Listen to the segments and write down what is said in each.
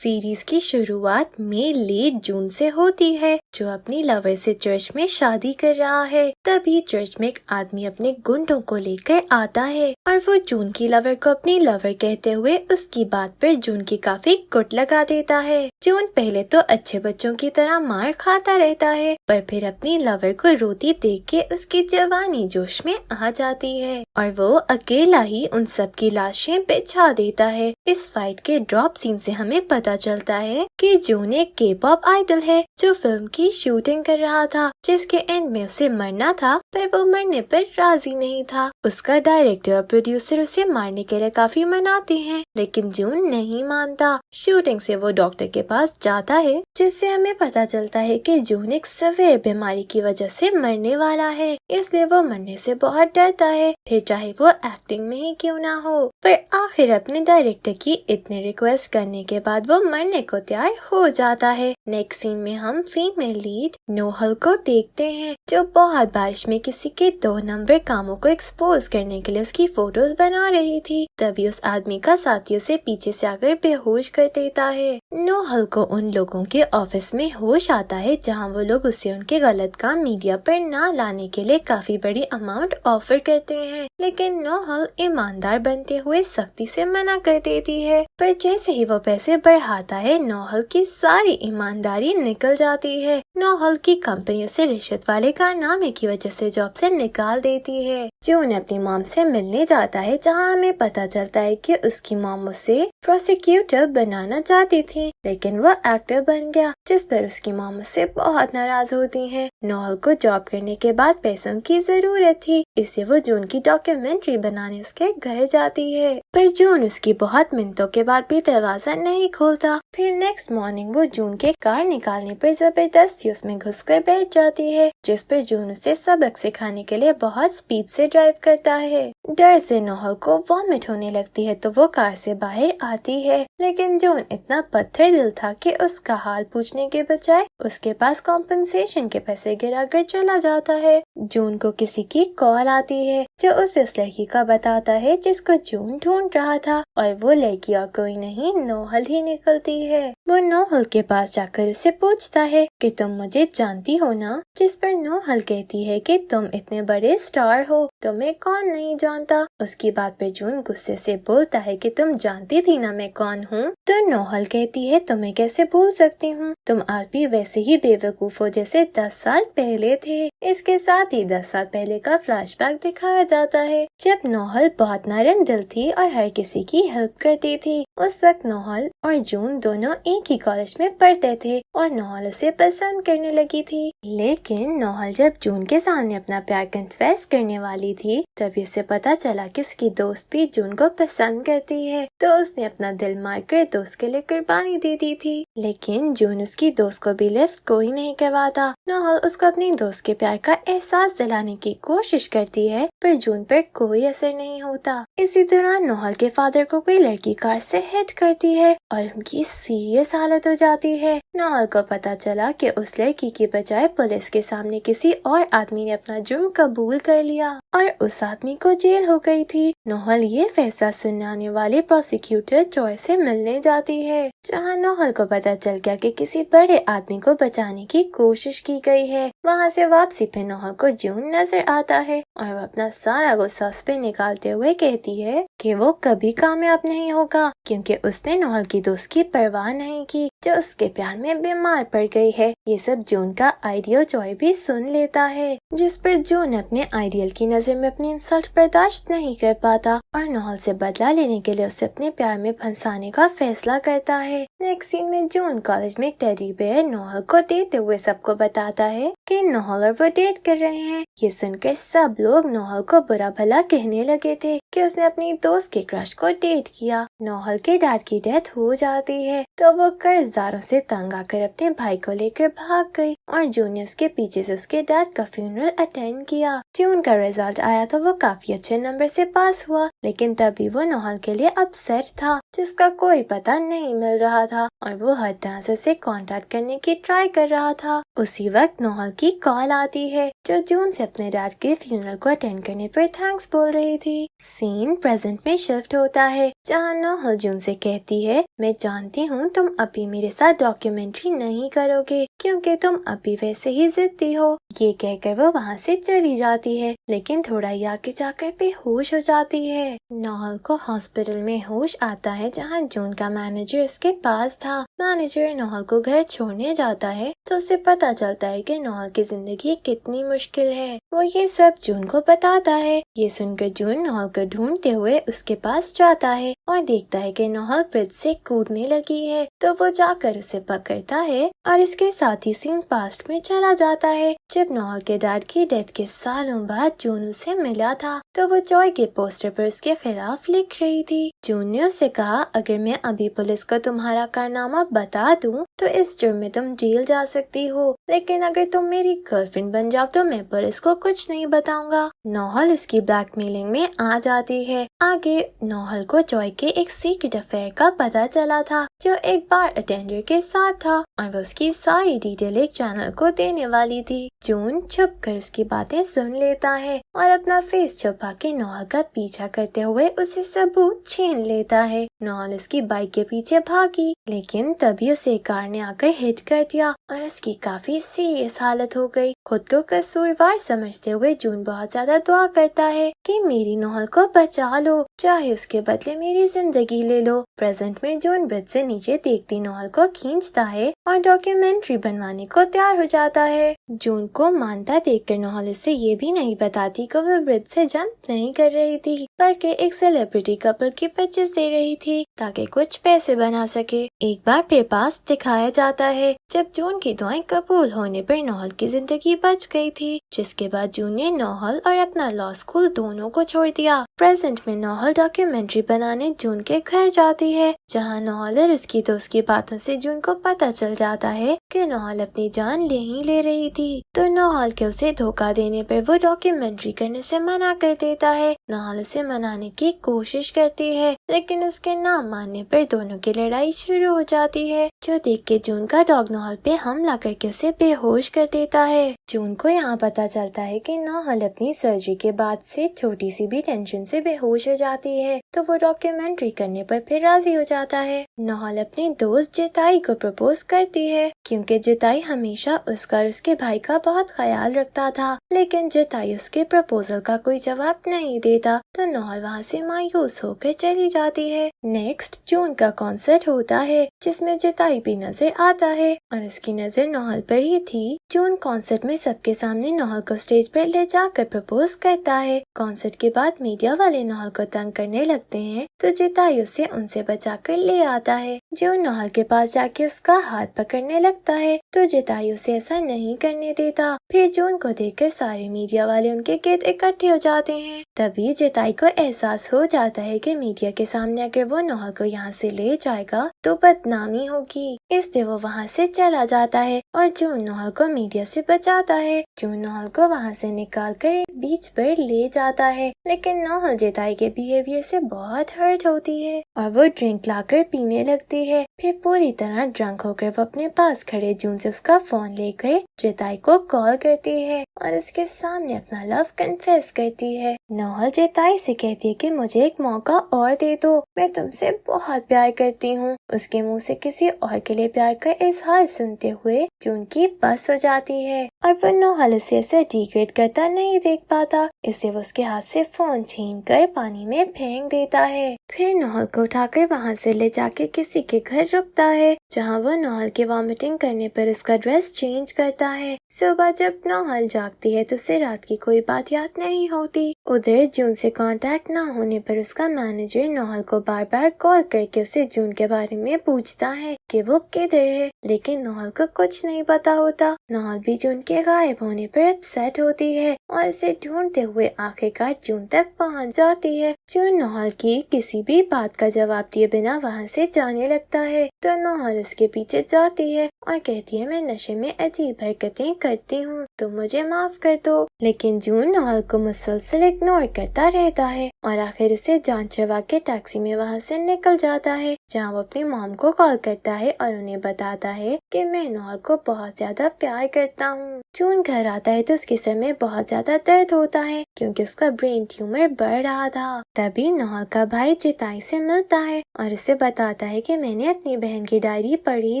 Series की शुरुआत में लेट जून से होती है, जो अपनी लवर से चर्च में शादी कर रहा है। तभी चर्च में एक आदमी अपने गुंडों को लेकर आता है और वो जून की लवर को अपनी लवर कहते हुए उसकी बात पर जून की काफी कुट लगा देता है। जून पहले तो अच्छे बच्चों की तरह मार खाता रहता है, पर फिर अपनी लवर को रोती देख के उसकी जवानी जोश में आ जाती है और वो अकेला ही उन सब की लाशें बिछा देता है। इस फाइट के ड्रॉप सीन से हमें पता चलता है कि जून एक के पॉप आइडल है जो फिल्म की शूटिंग कर रहा था, जिसके एंड में उसे मरना था, पर वो मरने पर राजी नहीं था। उसका डायरेक्टर और प्रोड्यूसर उसे मारने के लिए काफी मनाते हैं, लेकिन जून नहीं मानता। शूटिंग से वो डॉक्टर के पास जाता है, जिससे हमें पता चलता है कि जून एक सवेर बीमारी की वजह से मरने वाला है, इसलिए वो मरने से बहुत डरता है, फिर चाहे वो एक्टिंग में ही क्यों ना हो। पर आखिर अपने डायरेक्टर की इतने रिक्वेस्ट करने के बाद वो मरने को तैयार हो जाता है। नेक्स्ट सीन में हम फीमेल लीड नोहल को देखते हैं, जो बहुत बारिश में किसी के 2 नंबर कामों को एक्सपोज करने के लिए उसकी फोटोज बना रही थी। तभी उस आदमी का साथी उसे पीछे से आकर बेहोश कर देता है। नोहल को उन लोगों के ऑफिस में होश आता है, जहाँ वो लोग उसे उनके गलत काम मीडिया पर ना लाने के लिए काफी बड़ी अमाउंट ऑफर करते हैं, लेकिन नोहल ईमानदार बनते हुए सख्ती से मना कर देती है। पर जैसे ही वो पैसे बढ़ाता है, नोहल की सारी ईमानदारी निकल जाती है। नोहल की कंपनी उसे रिश्वत वाले कारनामे की वजह से जॉब से निकाल देती है। जून अपनी मॉम से मिलने जाता है, जहाँ हमें पता चलता है कि उसकी मॉम उसे प्रोसिक्यूटर बनाना चाहती थी, लेकिन वो एक्टर बन गया, जिस पर उसकी मॉम उससे बहुत नाराज होती है। नोहल को जॉब करने के बाद पैसों की जरूरत थी, इसलिए वो जून की डॉक्यूमेंट्री बनाने उसके घर जाती है, पर जून उसकी बहुत मिन्नतों के बाद भी दरवाजा नहीं खोलता। फिर नेक्स्ट मॉर्निंग वो जून के कार निकालने पर जबरदस्ती उसमें घुसकर बैठ जाती है, जिस पर जून उसे सबक सिखाने के लिए बहुत स्पीड से ड्राइव करता है। डर से नोहल को वॉमिट होने लगती है, तो वो कार से बाहर आती है, लेकिन जून इतना पत्थर दिल था कि उसका हाल पूछने के बजाय उसके पास कॉम्पनसेशन के पैसे गिराकर चला जाता है। जून को किसी की कॉल आती है, जो उसे उस लड़की का बताता है जिसको जून ढूंढ रहा था, और वो लड़की और कोई नहीं नोहल ही निकलती है। वो नोहल के पास जाकर उसे पूछता है कि तुम मुझे जानती हो ना, जिस पर नोहल कहती है कि तुम इतने बड़े स्टार हो, तुम्हें कौन नहीं जानता। उसकी बात पे जून गुस्से से बोलता है कि तुम जानती थी ना मैं कौन हूँ। तो नोहल कहती है तुम्हें कैसे भूल सकती हूँ, तुम आज भी वैसे ही बेवकूफ हो जैसे 10 साल पहले थे। इसके साथ ही 10 साल पहले का फ्लैशबैक दिखाया जाता है, जब नोहल बहुत नरम दिल थी और हर किसी की हेल्प करती थी। उस वक्त नोहल और जून दोनों एक ही कॉलेज में पढ़ते थे और नोहल उसे पसंद करने लगी थी। लेकिन नोहल जब जून के सामने अपना प्यार कन्फेस करने वाली थी, तभी उसे पता चला कि उसकी दोस्त भी जून को पसंद करती है, तो उसने अपना दिल मारकर दोस्त के लिए कुर्बानी दे दी थी। लेकिन जून उसकी दोस्त को भी लिफ्ट कोई नहीं करवाता। नोहल उसको अपनी दोस्त के प्यार का एहसास दिलाने की कोशिश करती है, पर जून पर कोई असर नहीं होता। इसी दौरान नोहल के फादर को कोई लड़की कार से हिट करती है और उनकी सीरियस हालत हो जाती है। नोहल को पता चला कि उस लड़की की बजाय पुलिस के सामने किसी और आदमी ने अपना जुर्म कबूल कर लिया और उस आदमी को जेल हो गई थी। नोहल ये फैसला सुनाने वाले प्रोसिक्यूटर जॉय से मिलने जाती है, जहाँ नोहल को पता चल गया कि किसी बड़े आदमी को बचाने की कोशिश की गई है। वहाँ से वापसी पे नोहल को जून नजर आता है और वो अपना सारा गुस्सा उस पे निकालते हुए कहती है कि वो कभी कामयाब नहीं होगा, क्योंकि उसने नोहल की दोस्त की परवाह नहीं की, जो उसके प्यार में बीमार पड़ गई है। ये सब जून का आइडियल जॉय भी सुन लेता है, जिस पर जून अपने आइडियल की नजर में अपनी इंसल्ट बर्दाश्त नहीं कर पाता और नोहल से बदला लेने के लिए उसे अपने प्यार में फंसाने का फैसला करता है। नेक्स्ट सीन में जून कॉलेज में एक टेडी बेयर नोहल को देते हुए सबको बताता है कि नोहल और वो डेट कर रहे हैं। ये सुनकर सब लोग नोहल को बुरा भला कहने लगे थे कि उसने अपनी दोस्त के क्रश को डेट किया। नोहल के डैड की डेथ हो जाती है, तो वो कर्जदारों से तंग आकर अपने भाई को लेकर کر بھاگ گئی اور جون نے اس کے پیچھے سے اس کے ڈیڈ کا فیونرل اٹینڈ کیا۔ جون کا رزلٹ آیا تو وہ کافی اچھے نمبر سے پاس ہوا، لیکن تبھی وہ نوحل کے لیے اپسیٹ تھا جس کا کوئی پتہ نہیں مل رہا تھا اور وہ ہر طرح سے اسے کانٹیکٹ کرنے کی ٹرائی کر رہا تھا۔ اسی وقت نوحل کی کال آتی ہے جو جون سے اپنے ڈیڈ کے فیونرل کو اٹینڈ کرنے پر تھینکس بول رہی تھی۔ سین پریزنٹ میں شفٹ ہوتا ہے جہاں نوحل جون سے کہتی ہے میں جانتی ہوں تم ابھی میرے ساتھ ڈاکیومنٹری نہیں کرو گے کیونکہ تم ابھی ویسے ہی ضدی ہو۔ یہ کہہ کر وہ وہاں سے چلی جاتی ہے لیکن تھوڑا ہی آگے جا کر بے ہوش ہو جاتی ہے۔ نوحل کو ہاسپٹل میں ہوش آتا ہے جہاں جون کا مینیجر اس کے پاس تھا۔ مینیجر نوحل کو گھر چھوڑنے جاتا ہے تو اسے پتا چلتا ہے کہ نوحل کی زندگی کتنی مشکل ہے۔ وہ یہ سب جون کو بتاتا ہے۔ یہ سن کر جون نوحل کو ڈھونڈتے ہوئے اس کے پاس جاتا ہے اور دیکھتا ہے کہ نوحل برج سے کودنے لگی ہے تو وہ جا کر اسے پکڑتا ہے اور اس کے ساتھ ہی سین پاسٹ میں چلا جاتا ہے جب نوحل کے ڈیڈ کی ڈیتھ کے سالوں بعد جون اسے ملا تھا تو وہ جوائے کے پوسٹر پر اس کے خلاف لکھ رہی تھی۔ جون نے اسے کہا اگر میں ابھی پولیس کو تمہارا کارنامہ بتا دوں تو اس جرم میں تم جیل جا سکتی ہو، لیکن اگر تم میری گرل فرینڈ بن جاؤ تو میں پولیس کو کچھ نہیں بتاؤں گا۔ نوحل اس کی بلیک میلنگ میں آ جاتی ہے۔ آگے نوحل کو جوائے کے ایک سیکرٹ افیئر کا پتہ چلا تھا جو ایک بار اٹینڈر کے ساتھ تھا اور وہ اس کی ساری ڈیٹیل ایک چینل کو دینے والی تھی۔ جون چھپ کر اس کی باتیں سن لیتا ہے اور اپنا فیس چھپا کے نوحل کا پیچھا کرتے ہوئے اسے ثبوت چھین لیتا ہے۔ نوحل اس کی بائک کے پیچھے بھاگی لیکن تبھی اسے کار نے آ کر ہٹ کر دیا اور اس کی کافی سیریس حالت ہو گئی۔ خود کو قصوروار سمجھتے ہوئے جون بہت زیادہ دعا کرتا ہے کہ میری نوحل کو بچا لو، چاہے اس کے بدلے میری زندگی لے لو۔ پریزنٹ میں جون برج سے نیچے دیکھتی نوحل کو کھینچتا ہے اور ڈاکیومنٹری بنوانے کو تیار ہو جاتا ہے۔ جون کو مانتا دیکھ کر نوحل اسے یہ بھی نہیں بتاتی کہ وہ برج سے جمپ نہیں کر رہی تھی بلکہ ایک سیلیبریٹی کپل کی پچز دے رہی تھی تاکہ کچھ پیسے بنا سکے۔ ایک بار پھر پاس دکھایا جاتا ہے جب جون کی دعائیں قبول ہونے پر نوحل کی زندگی بچ گئی تھی، جس کے بعد جون نے نوحل اور اپنا لا اسکول دونوں کو چھوڑ دیا۔ پریزنٹ میں نوحل ڈاکیومنٹری بنانے جون کے گھر جاتی ہے جہاں نوحل اور اس کی دوست کی باتوں سے جون کو پتہ چل جاتا ہے کہ نوحل اپنی جان نہیں لے رہی تھی، تو نوحل کے اسے دھوکہ دینے پر وہ ڈاکیومنٹری کرنے سے منع کر دیتا ہے۔ نوحل اسے منانے کی کوشش کرتی ہے لیکن اس کے نہ ماننے پر دونوں کی لڑائی شروع ہو جاتی ہے جو دیکھ کے جون کا ڈاگ نوحل پہ حملہ کر کے اسے بے ہوش کر دیتا ہے۔ جون کو یہاں پتا چلتا ہے کہ نوحل اپنی سرجری کے بعد سے چھوٹی سی بھی ٹینشن سے بے ہوش ہو جاتی ہے تو وہ ڈاکیومنٹری کرنے پر پھر راضی ہو جاتا ہے۔ نوحل اپنی دوست جتائی کو پرپوز کرتی ہے کیونکہ جتائی ہمیشہ اس کا اور اس کے بھائی کا بہت خیال رکھتا تھا، لیکن جتائی اس کے پرپوزل کا کوئی جواب نہیں دیتا تو نوحل وہاں سے مایوس ہو کر چلی جاتی ہے۔ نیکسٹ جون کا کانسرٹ ہوتا ہے جس میں جتائی بھی نظر آتا ہے اور اس کی نظر نوحل پر ہی تھی۔ جون کانسرٹ میں سب کے سامنے نوحل کو اسٹیج پر لے جا کر پرپوز کرتا ہے۔ کانسرٹ کے بعد میڈیا والے نوحل کو تنگ کرنے لگتے ہیں تو جتائی اسے ان سے بچا کر لے آتا ہے۔ جون نوحل کے پاس جا کے اس کا ہاتھ پکڑنے لگتا ہے تو جتائی اسے ایسا نہیں کرنے دیتا۔ پھر جون کو دیکھ کر سارے میڈیا والے ان کے گرد اکٹھے ہو جاتے ہیں۔ تبھی جتائی کو احساس ہو جاتا ہے کہ میڈیا کے سامنے اگر وہ نوحل کو یہاں سے لے جائے گا تو بدنامی ہوگی، اس لیے وہ وہاں سے چلا جاتا ہے اور جون نوحل کو میڈیا سے بچاتا ہے۔ جون نوحل کو وہاں سے نکال کر ایک بیچ پر لے جاتا ہے لیکن نوحل جتائی کے بیہیویئر سے بہت ہرٹ ہوتی ہے اور وہ ڈرنک لا کر پینے لگتی ہے۔ پھر پوری طرح ڈرنک ہو کر وہ اپنے پاس کھڑے جون سے اس کا فون لے کر جتائی کو کال کرتی ہے اور اس کے سامنے اپنا لو کنفیس کرتی ہے۔ نوحل جتائی سے کہتی ہے کہ مجھے ایک موقع اور دے دو، میں تم سے بہت پیار کرتی ہوں۔ اس کے منہ سے کسی اور کے لیے پیار کا اظہار سنتے ہوئے جون کی بس ہو جاتی ہے اور وہ نوحل اسے ایسے ڈیگریڈ کرتا نہیں دیکھ پاتا، اسے وہ اس کے ہاتھ سے فون چھین کر پانی میں پھینک دیتا ہے۔ پھر نوحل کو اٹھا کر وہاں سے لے جا کے کسی کے گھر رکتا ہے جہاں وہ نوحل کے وامٹنگ کرنے پر اس کا ڈریس چینج کرتا ہے۔ صبح جب نوحل جاگتی ہے تو اسے رات کی کوئی بات یاد نہیں ہوتی उधर जून से कांटेक्ट ना होने पर उसका मैनेजर नोहल को बार बार कॉल करके उसे जून के बारे में पूछता है कि वो किधर है, लेकिन नोहल को कुछ नहीं पता होता। नोहल भी जून के गायब होने पर अपसेट होती है और इसे ढूंढते हुए आखिरकार जून तक पहुंच जाती है। जून नोहल की किसी भी बात का जवाब दिए बिना वहां से जाने लगता है तो नोहल उसके पीछे जाती है और कहती है मैं नशे में अजीब हरकतें करती हूँ तो मुझे माफ कर दो, लेकिन जून नोहल को मुसलसल इग्नोर करता रहता है और आखिर उसे जान छुड़ा के टैक्सी में वहाँ से निकल जाता है, जहाँ वो अपनी मॉम को कॉल करता है और उन्हें बताता है कि मैं नोहल को बहुत ज्यादा प्यार करता हूँ। जून घर आता है तो उसके सर में बहुत ज्यादा दर्द होता है क्योंकि उसका ब्रेन ट्यूमर बढ़ रहा था। तभी नोहल का भाई जिताई से मिलता है और उसे बताता है कि मैंने अपनी बहन की डायरी पढ़ी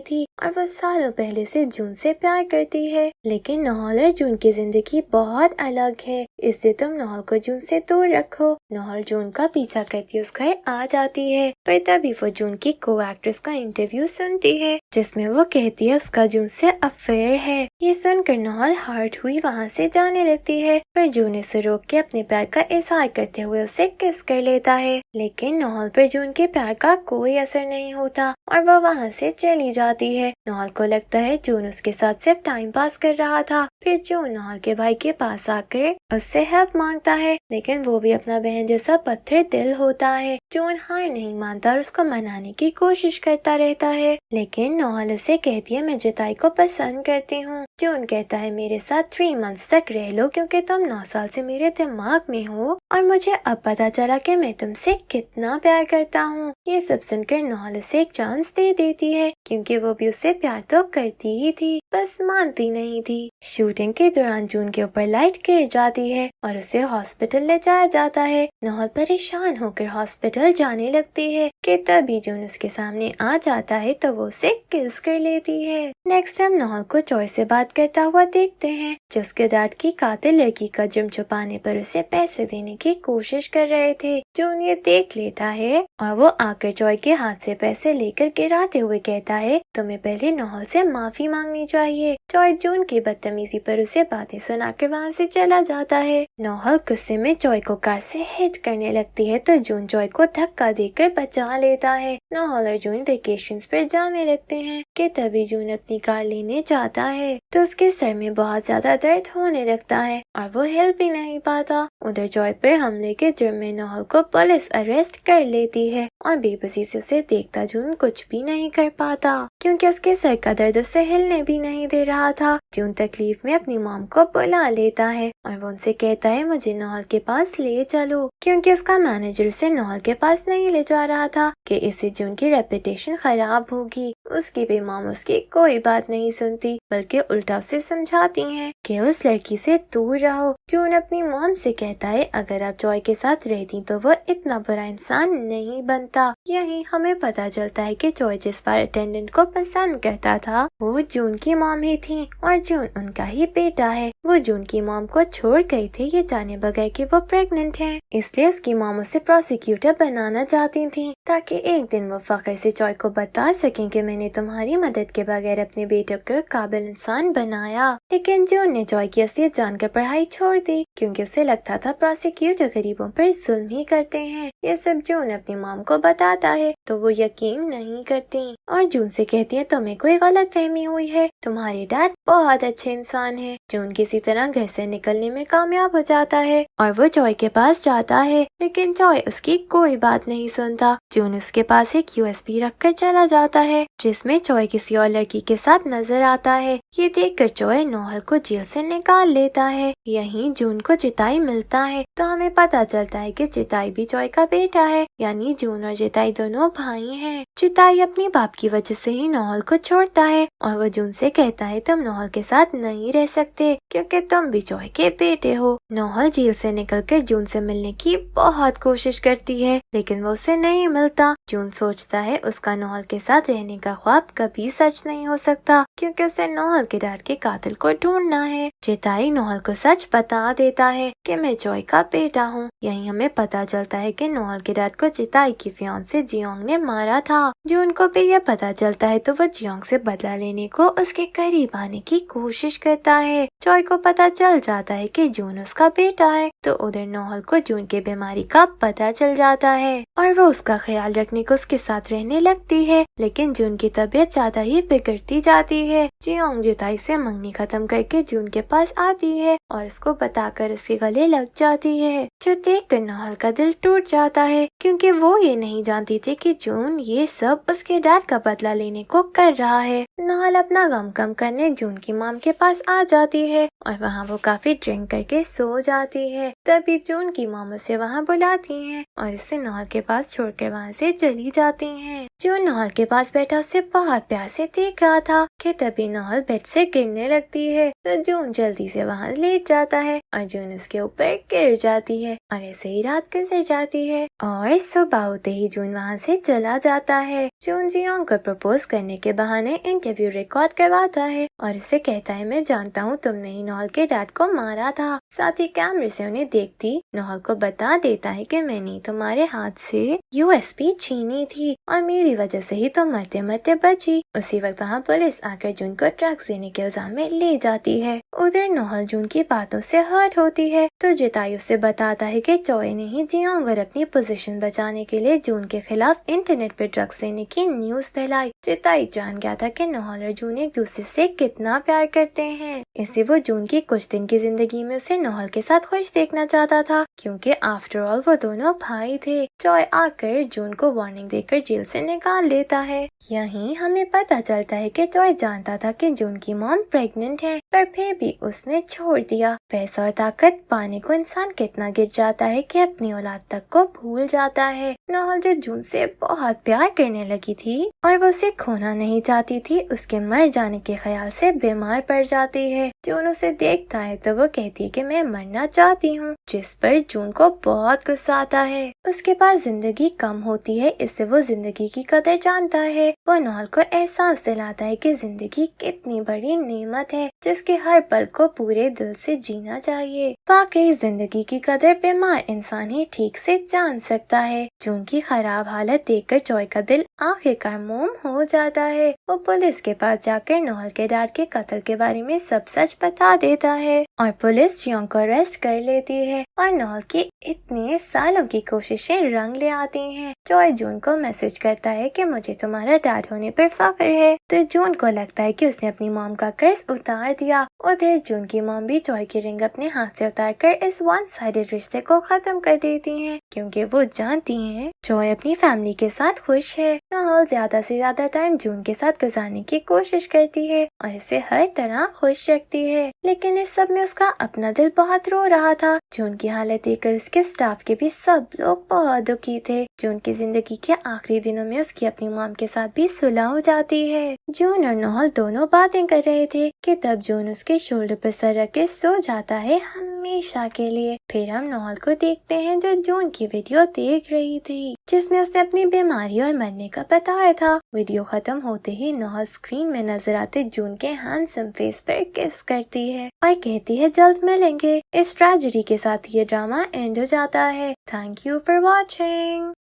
थी और वो सालों पहले से जून से प्यार करती है, लेकिन नोहल और जून की जिंदगी बहुत अलग है, इसलिए तुम नोहल को जून से दूर रखो। नोहल जून का पीछा करती उस घर आ जाती है, पर तभी वो जून की को एक्ट्रेस का इंटरव्यू सुनती है जिसमें वो कहती है उसका जून से अफेयर है। ये सुनकर नोहल हर्ट हुई वहाँ से जाने लगती है, पर जून इसे रोक के अपने प्यार का इजहार करते हुए उसे किस कर लेता है, लेकिन नोहल पर जून के प्यार का कोई असर नहीं होता और वो वहाँ से चली जाती है। नोहल को लगता है जून उसके साथ सिर्फ टाइम पास कर रहा था। फिर जून नोहल के भाई के पास आकर उससे हेल्प मांगता है, लेकिन वो भी अपना बहन जैसा पत्थर दिल होता है। जून हार नहीं मानता और उसको मनाने की कोशिश करता रहता है, लेकिन नोहल उसे कहती है मैं जिताई को पसंद करती हूँ। जून कहता है मेरे साथ 3 मंथ्स तक रह लो क्योंकि तुम 9 साल से मेरे दिमाग में हो और मुझे अब पता चला कि मैं तुमसे कितना प्यार करता हूँ। ये सब सुनकर नोहल उसे एक चांस दे देती है क्योंकि वो भी उससे प्यार तो करती ही थी, बस मानती नहीं थी। शूटिंग के दौरान जून के ऊपर लाइट गिर जाती है और उसे हॉस्पिटल ले जाया जाता है। नोहल परेशान होकर हॉस्पिटल जाने लगती है कि तभी जून उसके सामने आ जाता है तो वो उसे किस कर लेती है। नेक्स्ट टाइम नोहल को जॉय से बात करता हुआ देखते हैं जो उसके डैड की कातिल लड़की का जुर्म छुपाने पर उसे पैसे देने की कोशिश कर रहे थे। जून ये देख लेता है और वो आकर जॉय के हाथ से पैसे लेकर गिराते हुए कहता है तुम्हें पहले नोहल से माफी मांगनी चाहिए। जॉय जून की बदतमीजी पर उसे बातें सुनाकर वहाँ से चला जाता है। नोहल गुस्से में जॉय को कार से हिट करने लगती है तो जून जॉय को धक्का देकर बचा लेता है। नोहल और जून वेकेशंस पर जाने लगते हैं कि तभी जून अपनी कार लेने जाता है तो उसके सर में बहुत ज्यादा दर्द होने लगता है और वो हिल भी नहीं पाता। उधर जॉय पर हमले के जुर्म में नोहल को पुलिस अरेस्ट कर लेती है और बेबसी से उसे देखता जून कुछ भी नहीं कर पाता क्योंकि उसके सर का दर्द उसे हिलने भी नहीं दे रहा था। जून तकलीफ में अपनी मॉम को बुला लेता है और वो उनसे कहता है मुझे नोहल के पास ले चलो क्योंकि उसका मैनेजर उसे नोहल के पास नहीं ले जा रहा था कि इससे जून की रेपुटेशन खराब होगी। उसकी भी मॉम उसकी कोई बात नहीं सुनती बल्कि उल्टा उसे समझाती हैं कि उस लड़की से दूर रहो। जून अपनी मॉम से कहता है अगर आप जॉय के साथ रहती तो वो इतना बुरा इंसान नहीं बनता। यही हमें पता चलता है कि जॉय जिस बार अटेंडेंट को पसंद करता था वो जून की मॉम ही थी और जून उनका ही बेटा है। वो जून की मॉम को छोड़ गई थी ये जाने बगैर कि वो प्रेग्नेंट है, इसलिए उसकी मॉम उसे प्रोसिक्यूटर बनाना चाहती थी ताकि एक दिन वो फख्र से जॉय को बता सकें कि मैंने तुम्हारी मदद के बगैर अपने बेटे को काबिल इंसान बनाया। लेकिन जून ने जॉय की असलियत जानकर पढ़ाई छोड़ दी क्योंकि उसे लगता था प्रोसिक्यूटर गरीबों पर जुल्म ही करते हैं। ये सब जून अपनी मॉम को बताता है तो वो यकीन नहीं करती और जून से कहती है तुम्हें कोई गलत फहमी हुई है, तुम्हारे डैड बहुत अच्छे इंसान है। जून किसी तरह घर से निकलने में कामयाब हो जाता है और वो जॉय के पास जाता है, लेकिन जॉय उसकी कोई बात नहीं सुनता। जून उसके पास एक USB रखकर चला जाता है जिसमें जॉय किसी और लड़की के साथ नजर आता है। ये देखकर जॉय नोहल को जेल से निकाल लेता है। यहीं जून को जिताई मिलता है तो हमें पता चलता है कि जिताई भी जॉय का बेटा है, यानी जून और जिताई दोनों भाई हैं। जिताई अपनी बाप की वजह से ही नोहल को छोड़ता है और वो जून से कहता है तुम नोहल के साथ नहीं रह सकते क्योंकि तुम भी जॉय के बेटे हो। नोहल जेल से निकलकर जून से मिलने की बहुत कोशिश करती है لیکن وہ اسے نہیں ملتا۔ جون سوچتا ہے اس کا نوحل کے ساتھ رہنے کا خواب کبھی سچ نہیں ہو سکتا کیونکہ اسے نوحل کے ڈیڈ کے قاتل کو ڈھونڈنا ہے۔ جتائی نوحل کو سچ بتا دیتا ہے کہ میں جوئی کا بیٹا ہوں۔ یہیں ہمیں پتا چلتا ہے کہ نوحل کے ڈیڈ کو جتائی کی فیانسے جیونگ نے مارا تھا۔ جون کو بھی یہ پتا چلتا ہے تو وہ جیونگ سے بدلہ لینے کو اس کے قریب آنے کی کوشش کرتا ہے۔ جوئی کو پتا چل جاتا ہے کہ جون اس کا بیٹا ہے تو ادھر نوحل کو جون کی بیماری کا پتا چل جاتا ہے اور وہ اس کا خیال رکھنے کو اس کے ساتھ رہنے لگتی ہے، لیکن جون کی طبیعت زیادہ ہی بگڑتی جاتی ہے۔ جیونگ جتائی سے منگنی ختم کر کے جون کے پاس آتی ہے اور اس کو بتا کر اس کے گلے لگ جاتی ہے، جو دیکھ کر نوحل کا دل ٹوٹ جاتا ہے کیونکہ وہ یہ نہیں جانتی تھی کہ جون یہ سب اس کے ڈیڈ کا بدلہ لینے کو کر رہا ہے۔ نوحل اپنا غم کم کرنے جون کی مام کے پاس آ جاتی ہے اور وہاں وہ کافی ڈرنک کر کے سو جاتی ہے۔ تبھی جون کی مام اسے وہاں بلاتی ہیں اور اسے نوحل کے پاس چھوڑ کر وہاں سے چلی جاتی ہیں۔ جون نوحل کے پاس بیٹھا اسے بہت پیار سے دیکھ رہا تھا کہ تبھی نوحل بیڈ سے گرنے لگتی ہے تو جون جلدی سے وہاں لیٹ جاتا ہے اور جون اس کے اوپر گر جاتی ہے اور ایسے ہی رات گزر جاتی ہے اور صبح ہوتے ہی جون وہاں سے چلا جاتا ہے۔ جون جیونگ کو پرپوز کرنے کے بہانے انٹرویو ریکارڈ کرواتا ہے اور اسے کہتا ہے میں جانتا ہوں تم نے ہی نوحل کے ڈیڈ کو مارا تھا۔ ساتھ ہی کیمرے سے انہیں دیکھتی نوحل کو بتا دیتا ہے کہ میں نے تمہارے ہاتھ سے USB چھینی تھی اور میری وجہ سے ہی تم مرتے مرتے بچی۔ اسی وقت وہاں پولیس آ کر جون کو ڈرگس دینے کے الزام میں لے جاتی ہے۔ ادھر نوحل جون کی باتوں سے ہرٹ ہوتی ہے تو جتائی اسے بتاتا ہے کہ جوئی نے ہی جیونگ اور اپنی پوزیشن بچانے کے لیے جون کے خلاف انٹرنیٹ پہ ڈرگس دینے کی نیوز پھیلائی۔ جتائی جان گیا تھا کہ نوحل اور جون ایک دوسرے سے کتنا پیار کرتے ہیں، اس لیے وہ جون کی کچھ دن کی زندگی میں اسے نوحل کے ساتھ خوش دیکھنا چاہتا تھا کیونکہ آفٹر آل وہ دونوں بھائی تھے۔ جوئی آ کر جون کو وارننگ دے کر جیل سے نکال لیتا ہے۔ یہیں ہمیں پتا چلتا ہے کہ جوئی جانتا تھا کہ جون کی مام پریگننٹ ہے پر پھر بھی اس نے چھوڑ دیا۔ پیسہ اور طاقت پانے کو انسان کتنا گر جاتا ہے کہ اپنی اولاد تک کو بھول جاتا ہے۔ نوحل جو جون سے بہت پیار کرنے لگی تھی اور وہ اسے کھونا نہیں چاہتی تھی، اس کے مر جانے کے خیال سے بیمار پڑ جاتی ہے۔ جون اسے دیکھتا ہے تو وہ کہتی ہے کہ میں مرنا چاہتی ہوں، جس پر جون کو بہت غصہ آتا ہے۔ اس کے پاس زندگی کم ہوتی ہے اس سے وہ زندگی کی قدر جانتا ہے۔ وہ نوحل کو احساس دلاتا ہے کہ زندگی کتنی بڑی نعمت ہے جس کے ہر پل کو پورے دل سے جینا چاہیے۔ واقعی زندگی کی قدر بیمار انسان ہی ٹھیک سے جان سکتا ہے۔ جون کی خراب حالت دیکھ کر جوئی کا دل آخرکار موم ہو جاتا ہے۔ وہ پولیس کے پاس جا کر نوحل کے ڈیڈ کے قتل کے بارے میں سب سچ بتا دیتا ہے اور پولیس جیونگ کو اریسٹ کر لیتی ہے اور نوحل کی اتنے سالوں کی کوششیں رنگ لے آتی ہیں۔ جوئی جون کو میسج کرتا ہے کہ مجھے تمہارا ڈیڈ ہونے پر فخر ہے تو جون کو لگتا ہے کہ اس نے اپنی مام کا قرض اتار دیا۔ ادھر جون کی مام بھی جوئی کی رنگ اپنے ہاتھ سے اتار کر اس ون سائیڈڈ رشتے کو ختم کر دیتی ہیں کیونکہ وہ جانتی ہیں جوئی اپنی فیملی کے ساتھ خوش ہے۔ نوحل زیادہ سے زیادہ ٹائم جون کے ساتھ گزارنے کی کوشش کرتی ہے اور اسے ہر طرح خوش رکھتی ہے، لیکن اس سب میں اس کا اپنا دل بہت رو رہا تھا۔ جون کی حالت دیکھ کر اس کے اسٹاف کے بھی سب لوگ بہت دکھی تھے۔ جون کی زندگی کے آخری دنوں میں اس کی اپنی مام کے ساتھ بھی صلح ہو جاتی ہے۔ جون اور نوحل دونوں باتیں کر رہے تھے کہ تب جون اس کے شولڈر پر سر رکھ کے سو جاتا ہے ہمیشہ کے لیے۔ پھر ہم نوحل کو دیکھتے ہیں جو جون کی ویڈیو دیکھ رہی تھی جس میں اس نے اپنی بیماری اور مرنے کا بتایا تھا۔ ویڈیو ختم ہوتے ہی نوحل اسکرین میں نظر آتے جون کے ہینڈسم فیس پر کس کرتی ہے اور کہتی ہے جلد ملیں گے۔ اس ٹریجڈی کے ساتھ یہ ڈرامہ اینڈ ہو جاتا ہے۔ Thank you for watching.